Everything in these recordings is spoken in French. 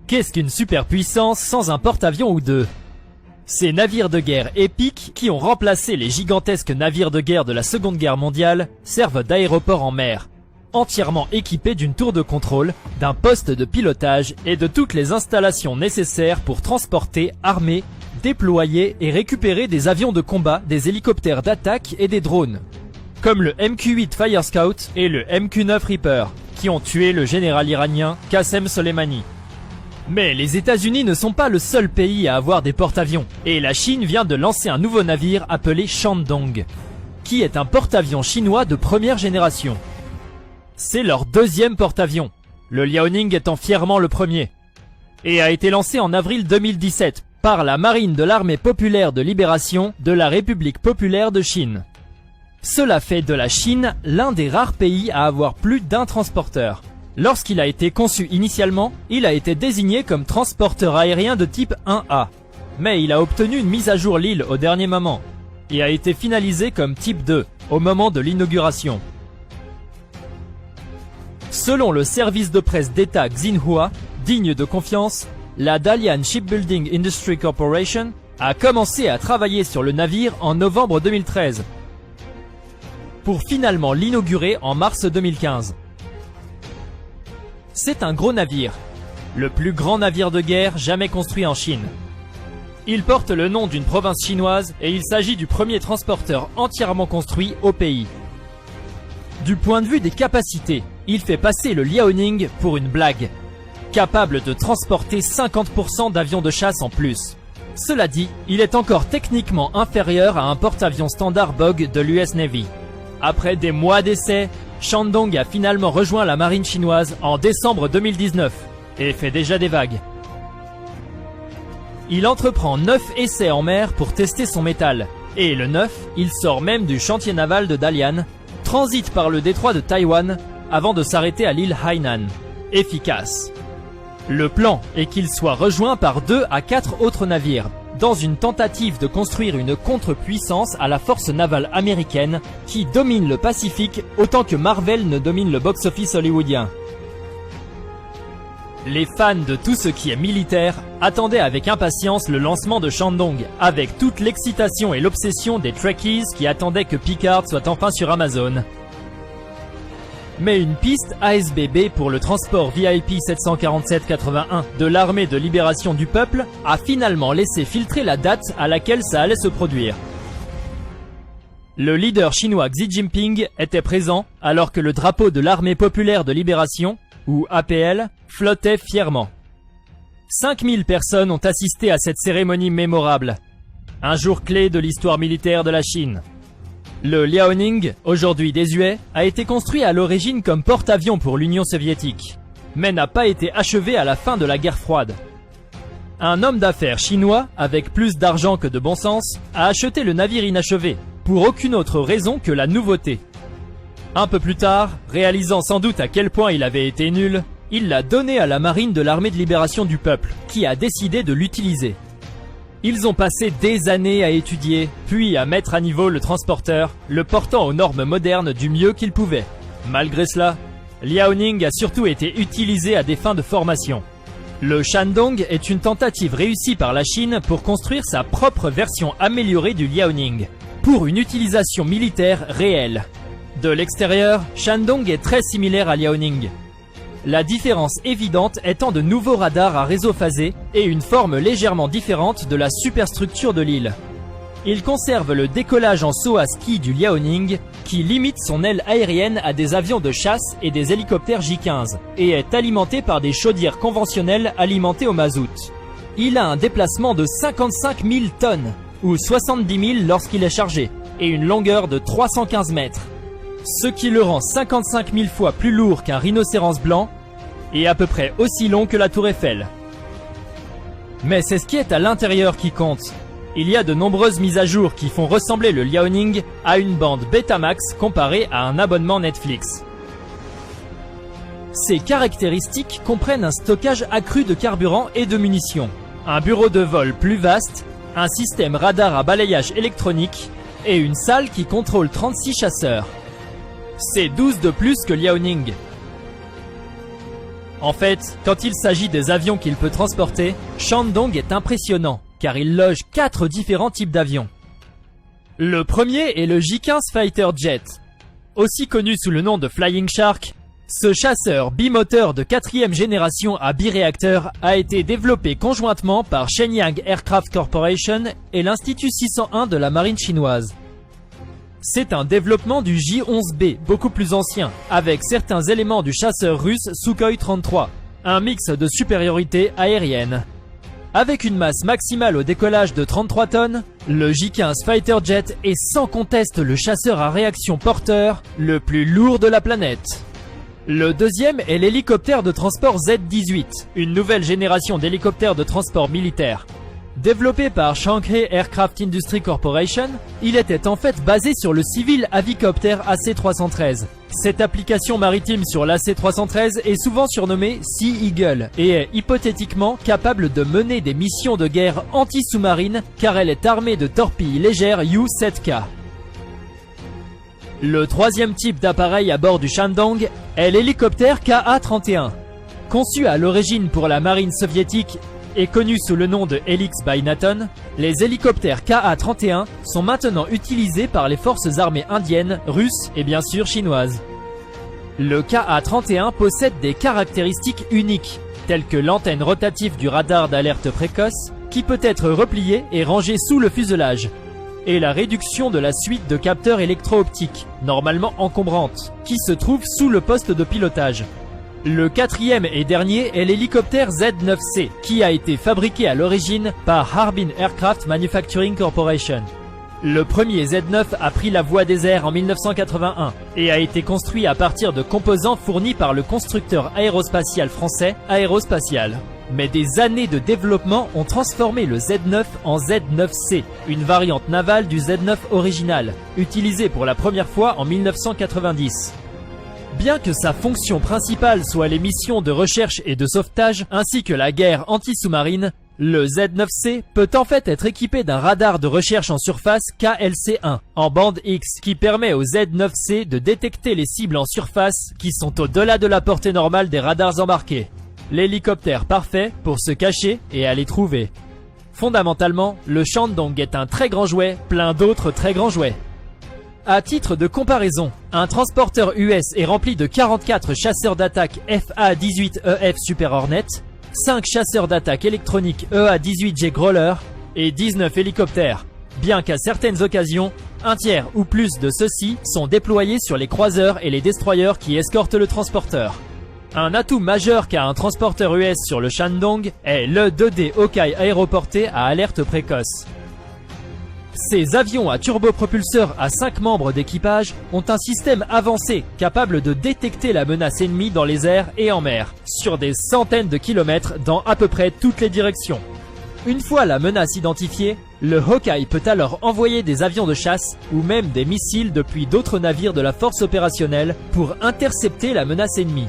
Qu'est-ce qu'une superpuissance sans un porte-avions ou deux? Ces navires de guerre épiques, qui ont remplacé les gigantesques navires de guerre de la Seconde Guerre mondiale, servent d'aéroport en mer, entièrement équipés d'une tour de contrôle, d'un poste de pilotage et de toutes les installations nécessaires pour transporter, armer, déployer et récupérer des avions de combat, des hélicoptères d'attaque et des drones, comme le MQ-8 Fire Scout et le MQ-9 Reaper, qui ont tué le général iranien Qassem Soleimani. Mais les États-Unis ne sont pas le seul pays à avoir des porte-avions, et la Chine vient de lancer un nouveau navire appelé Shandong, qui est un porte-avions chinois de première génération. C'est leur deuxième porte-avions, le Liaoning étant fièrement le premier, et a été lancé en avril 2017 par la marine de l'armée populaire de libération de la République populaire de Chine. Cela fait de la Chine l'un des rares pays à avoir plus d'un transporteur. Lorsqu'il a été conçu initialement, il a été désigné comme transporteur aérien de type 1A. Mais il a obtenu une mise à jour Lille au dernier moment, et a été finalisé comme type 2 au moment de l'inauguration. Selon le service de presse d'État Xinhua, digne de confiance, la Dalian Shipbuilding Industry Corporation a commencé à travailler sur le navire en novembre 2013, pour finalement l'inaugurer en mars 2015. C'est un gros navire, le plus grand navire de guerre jamais construit en Chine. Il porte le nom d'une province chinoise et il s'agit du premier transporteur entièrement construit au pays. Du point de vue des capacités, il fait passer le Liaoning pour une blague, capable de transporter 50% d'avions de chasse en plus. Cela dit, il est encore techniquement inférieur à un porte-avions standard Bog de l'US Navy. Après des mois d'essais, Shandong a finalement rejoint la marine chinoise en décembre 2019 et fait déjà des vagues. Il entreprend 9 essais en mer pour tester son métal, et le 9, il sort même du chantier naval de Dalian, transite par le détroit de Taïwan avant de s'arrêter à l'île Hainan. Efficace. Le plan est qu'il soit rejoint par 2 à 4 autres navires, dans une tentative de construire une contre-puissance à la force navale américaine qui domine le Pacifique autant que Marvel ne domine le box-office hollywoodien. Les fans de tout ce qui est militaire attendaient avec impatience le lancement de Shandong, avec toute l'excitation et l'obsession des Trekkies qui attendaient que Picard soit enfin sur Amazon. Mais une piste ASBB pour le transport VIP 747-81 de l'armée de libération du peuple a finalement laissé filtrer la date à laquelle ça allait se produire. Le leader chinois Xi Jinping était présent alors que le drapeau de l'armée populaire de libération, ou APL, flottait fièrement. 5000 personnes ont assisté à cette cérémonie mémorable, un jour clé de l'histoire militaire de la Chine. Le Liaoning, aujourd'hui désuet, a été construit à l'origine comme porte-avions pour l'Union soviétique, mais n'a pas été achevé à la fin de la guerre froide. Un homme d'affaires chinois, avec plus d'argent que de bon sens, a acheté le navire inachevé, pour aucune autre raison que la nouveauté. Un peu plus tard, réalisant sans doute à quel point il avait été nul, il l'a donné à la marine de l'armée de libération du peuple, qui a décidé de l'utiliser. Ils ont passé des années à étudier, puis à mettre à niveau le transporteur, le portant aux normes modernes du mieux qu'ils pouvaient. Malgré cela, Liaoning a surtout été utilisé à des fins de formation. Le Shandong est une tentative réussie par la Chine pour construire sa propre version améliorée du Liaoning, pour une utilisation militaire réelle. De l'extérieur, Shandong est très similaire à Liaoning. La différence évidente étant de nouveaux radars à réseau phasé et une forme légèrement différente de la superstructure de l'île. Il conserve le décollage en saut à ski du Liaoning, qui limite son aile aérienne à des avions de chasse et des hélicoptères J-15, et est alimenté par des chaudières conventionnelles alimentées au mazout. Il a un déplacement de 55 000 tonnes, ou 70 000 lorsqu'il est chargé, et une longueur de 315 mètres. Ce qui le rend 55 000 fois plus lourd qu'un rhinocéros blanc et à peu près aussi long que la tour Eiffel. Mais c'est ce qui est à l'intérieur qui compte. Il y a de nombreuses mises à jour qui font ressembler le Liaoning à une bande Betamax comparée à un abonnement Netflix. Ces caractéristiques comprennent un stockage accru de carburant et de munitions, un bureau de vol plus vaste, un système radar à balayage électronique et une salle qui contrôle 36 chasseurs. C'est 12 de plus que Liaoning. En fait, quand il s'agit des avions qu'il peut transporter, Shandong est impressionnant, car il loge 4 différents types d'avions. Le premier est le J-15 Fighter Jet. Aussi connu sous le nom de Flying Shark, ce chasseur bimoteur de 4e génération à biréacteur a été développé conjointement par Shenyang Aircraft Corporation et l'Institut 601 de la marine chinoise. C'est un développement du J-11B, beaucoup plus ancien, avec certains éléments du chasseur russe Sukhoi 33, un mix de supériorité aérienne. Avec une masse maximale au décollage de 33 tonnes, le J-15 Fighter Jet est sans conteste le chasseur à réaction porteur le plus lourd de la planète. Le deuxième est l'hélicoptère de transport Z-18, une nouvelle génération d'hélicoptères de transport militaire. Développé par Shanghai Aircraft Industry Corporation, il était en fait basé sur le Civil Avicopter AC-313. Cette application maritime sur l'AC-313 est souvent surnommée Sea Eagle et est hypothétiquement capable de mener des missions de guerre anti-sous-marines car elle est armée de torpilles légères U-7K. Le troisième type d'appareil à bord du Shandong est l'hélicoptère Ka-31. Conçu à l'origine pour la marine soviétique et connu sous le nom de Helix by Naton, les hélicoptères Ka-31 sont maintenant utilisés par les forces armées indiennes, russes et bien sûr chinoises. Le Ka-31 possède des caractéristiques uniques, telles que l'antenne rotative du radar d'alerte précoce, qui peut être repliée et rangée sous le fuselage, et la réduction de la suite de capteurs électro-optiques, normalement encombrantes, qui se trouve sous le poste de pilotage. Le quatrième et dernier est l'hélicoptère Z-9C, qui a été fabriqué à l'origine par Harbin Aircraft Manufacturing Corporation. Le premier Z9 a pris la voie des airs en 1981 et a été construit à partir de composants fournis par le constructeur aérospatial français Aérospatial. Mais des années de développement ont transformé le Z9 en Z9C, une variante navale du Z9 original, utilisé pour la première fois en 1990. Bien que sa fonction principale soit les missions de recherche et de sauvetage, ainsi que la guerre anti-sous-marine, le Z9C peut en fait être équipé d'un radar de recherche en surface KLC-1 en bande X qui permet au Z9C de détecter les cibles en surface qui sont au-delà de la portée normale des radars embarqués. L'hélicoptère parfait pour se cacher et aller trouver. Fondamentalement, le Shandong est un très grand jouet, plein d'autres très grands jouets. À titre de comparaison, un transporteur US est rempli de 44 chasseurs d'attaque FA-18EF Super Hornet, 5 chasseurs d'attaque électroniques EA-18G Growler et 19 hélicoptères, bien qu'à certaines occasions, un tiers ou plus de ceux-ci sont déployés sur les croiseurs et les destroyers qui escortent le transporteur. Un atout majeur qu'a un transporteur US sur le Shandong est le 2D Hawkeye aéroporté à alerte précoce. Ces avions à turbopropulseur à 5 membres d'équipage ont un système avancé capable de détecter la menace ennemie dans les airs et en mer, sur des centaines de kilomètres dans à peu près toutes les directions. Une fois la menace identifiée, le Hawkeye peut alors envoyer des avions de chasse ou même des missiles depuis d'autres navires de la force opérationnelle pour intercepter la menace ennemie.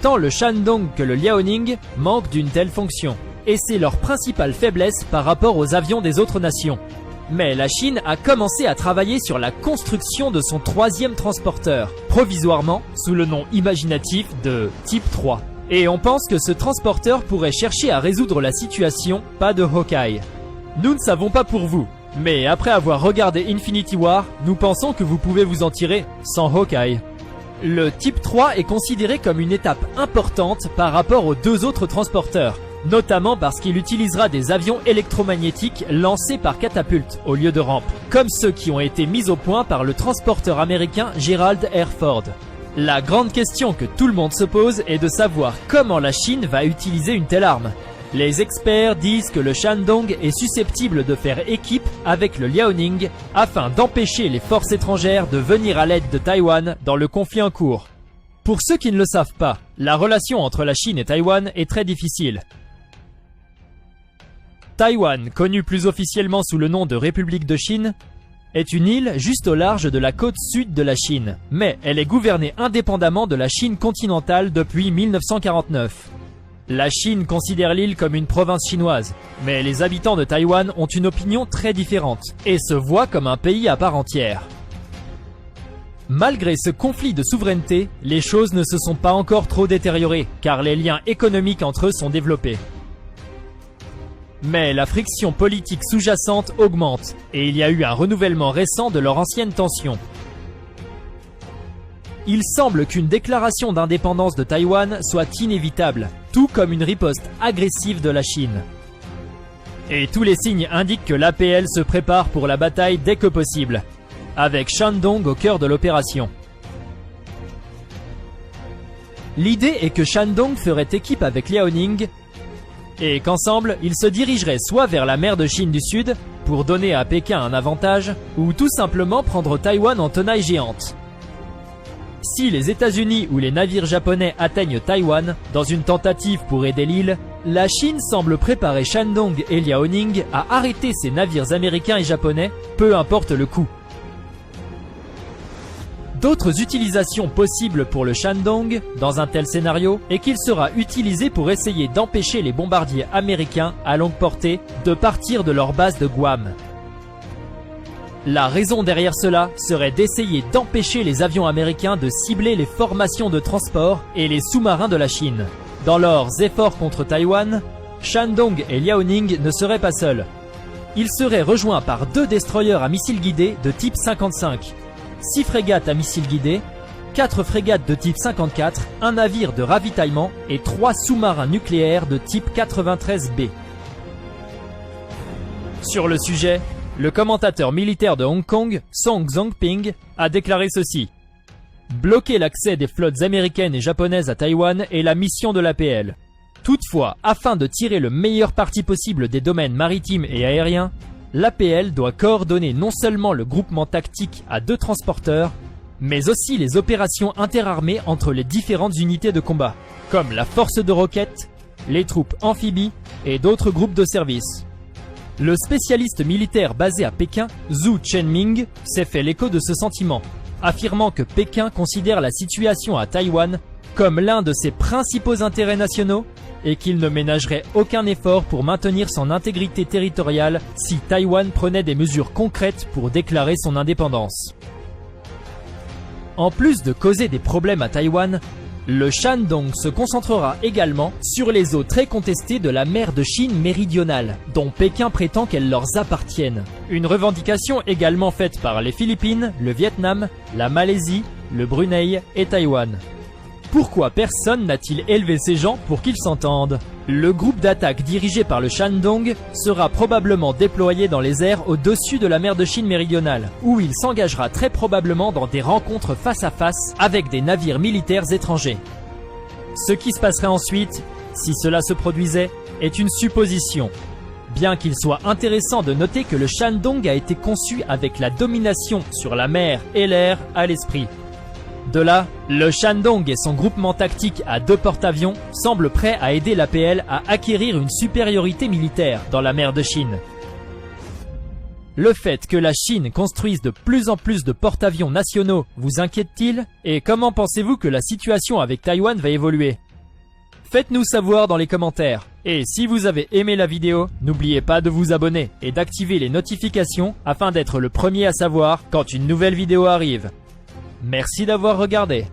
Tant le Shandong que le Liaoning manquent d'une telle fonction, et c'est leur principale faiblesse par rapport aux avions des autres nations. Mais la Chine a commencé à travailler sur la construction de son troisième transporteur, provisoirement sous le nom imaginatif de Type 3. Et on pense que ce transporteur pourrait chercher à résoudre la situation, pas de Hawkeye. Nous ne savons pas pour vous, mais après avoir regardé Infinity War, nous pensons que vous pouvez vous en tirer sans Hawkeye. Le Type 3 est considéré comme une étape importante par rapport aux deux autres transporteurs, notamment parce qu'il utilisera des avions électromagnétiques lancés par catapulte au lieu de rampes, comme ceux qui ont été mis au point par le transporteur américain Gerald R. Ford. La grande question que tout le monde se pose est de savoir comment la Chine va utiliser une telle arme. Les experts disent que le Shandong est susceptible de faire équipe avec le Liaoning afin d'empêcher les forces étrangères de venir à l'aide de Taïwan dans le conflit en cours. Pour ceux qui ne le savent pas, la relation entre la Chine et Taïwan est très difficile. Taïwan, connue plus officiellement sous le nom de République de Chine, est une île juste au large de la côte sud de la Chine, mais elle est gouvernée indépendamment de la Chine continentale depuis 1949. La Chine considère l'île comme une province chinoise, mais les habitants de Taïwan ont une opinion très différente et se voient comme un pays à part entière. Malgré ce conflit de souveraineté, les choses ne se sont pas encore trop détériorées, car les liens économiques entre eux sont développés. Mais la friction politique sous-jacente augmente, et il y a eu un renouvellement récent de leur ancienne tension. Il semble qu'une déclaration d'indépendance de Taïwan soit inévitable, tout comme une riposte agressive de la Chine. Et tous les signes indiquent que l'APL se prépare pour la bataille dès que possible, avec Shandong au cœur de l'opération. L'idée est que Shandong ferait équipe avec Liaoning et qu'ensemble, ils se dirigeraient soit vers la mer de Chine du Sud pour donner à Pékin un avantage, ou tout simplement prendre Taïwan en tenaille géante. Si les États-Unis ou les navires japonais atteignent Taïwan dans une tentative pour aider l'île, la Chine semble préparer Shandong et Liaoning à arrêter ces navires américains et japonais, peu importe le coût. D'autres utilisations possibles pour le Shandong dans un tel scénario est qu'il sera utilisé pour essayer d'empêcher les bombardiers américains à longue portée de partir de leur base de Guam. La raison derrière cela serait d'essayer d'empêcher les avions américains de cibler les formations de transport et les sous-marins de la Chine. Dans leurs efforts contre Taïwan, Shandong et Liaoning ne seraient pas seuls. Ils seraient rejoints par 2 destroyers à missiles guidés de type 55. 6 frégates à missiles guidés, 4 frégates de type 54, un navire de ravitaillement et 3 sous-marins nucléaires de type 93B. Sur le sujet, le commentateur militaire de Hong Kong, Song Zongping, a déclaré ceci. Bloquer l'accès des flottes américaines et japonaises à Taïwan est la mission de l'APL. Toutefois, afin de tirer le meilleur parti possible des domaines maritimes et aériens, l'APL doit coordonner non seulement le groupement tactique à 2 transporteurs, mais aussi les opérations interarmées entre les différentes unités de combat, comme la force de roquettes, les troupes amphibies et d'autres groupes de service. Le spécialiste militaire basé à Pékin, Zhu Chenming, s'est fait l'écho de ce sentiment, affirmant que Pékin considère la situation à Taïwan comme l'un de ses principaux intérêts nationaux et qu'il ne ménagerait aucun effort pour maintenir son intégrité territoriale si Taïwan prenait des mesures concrètes pour déclarer son indépendance. En plus de causer des problèmes à Taïwan, le Shandong se concentrera également sur les eaux très contestées de la mer de Chine méridionale, dont Pékin prétend qu'elles leur appartiennent. Une revendication également faite par les Philippines, le Vietnam, la Malaisie, le Brunei et Taïwan. Pourquoi personne n'a-t-il élevé ces gens pour qu'ils s'entendent? Le groupe d'attaque dirigé par le Shandong sera probablement déployé dans les airs au-dessus de la mer de Chine méridionale, où il s'engagera très probablement dans des rencontres face à face avec des navires militaires étrangers. Ce qui se passerait ensuite, si cela se produisait, est une supposition. Bien qu'il soit intéressant de noter que le Shandong a été conçu avec la domination sur la mer et l'air à l'esprit. De là, le Shandong et son groupement tactique à 2 porte-avions semblent prêts à aider l'APL à acquérir une supériorité militaire dans la mer de Chine. Le fait que la Chine construise de plus en plus de porte-avions nationaux vous inquiète-t-il? Et comment pensez-vous que la situation avec Taïwan va évoluer? Faites-nous savoir dans les commentaires. Et si vous avez aimé la vidéo, n'oubliez pas de vous abonner et d'activer les notifications afin d'être le premier à savoir quand une nouvelle vidéo arrive. Merci d'avoir regardé.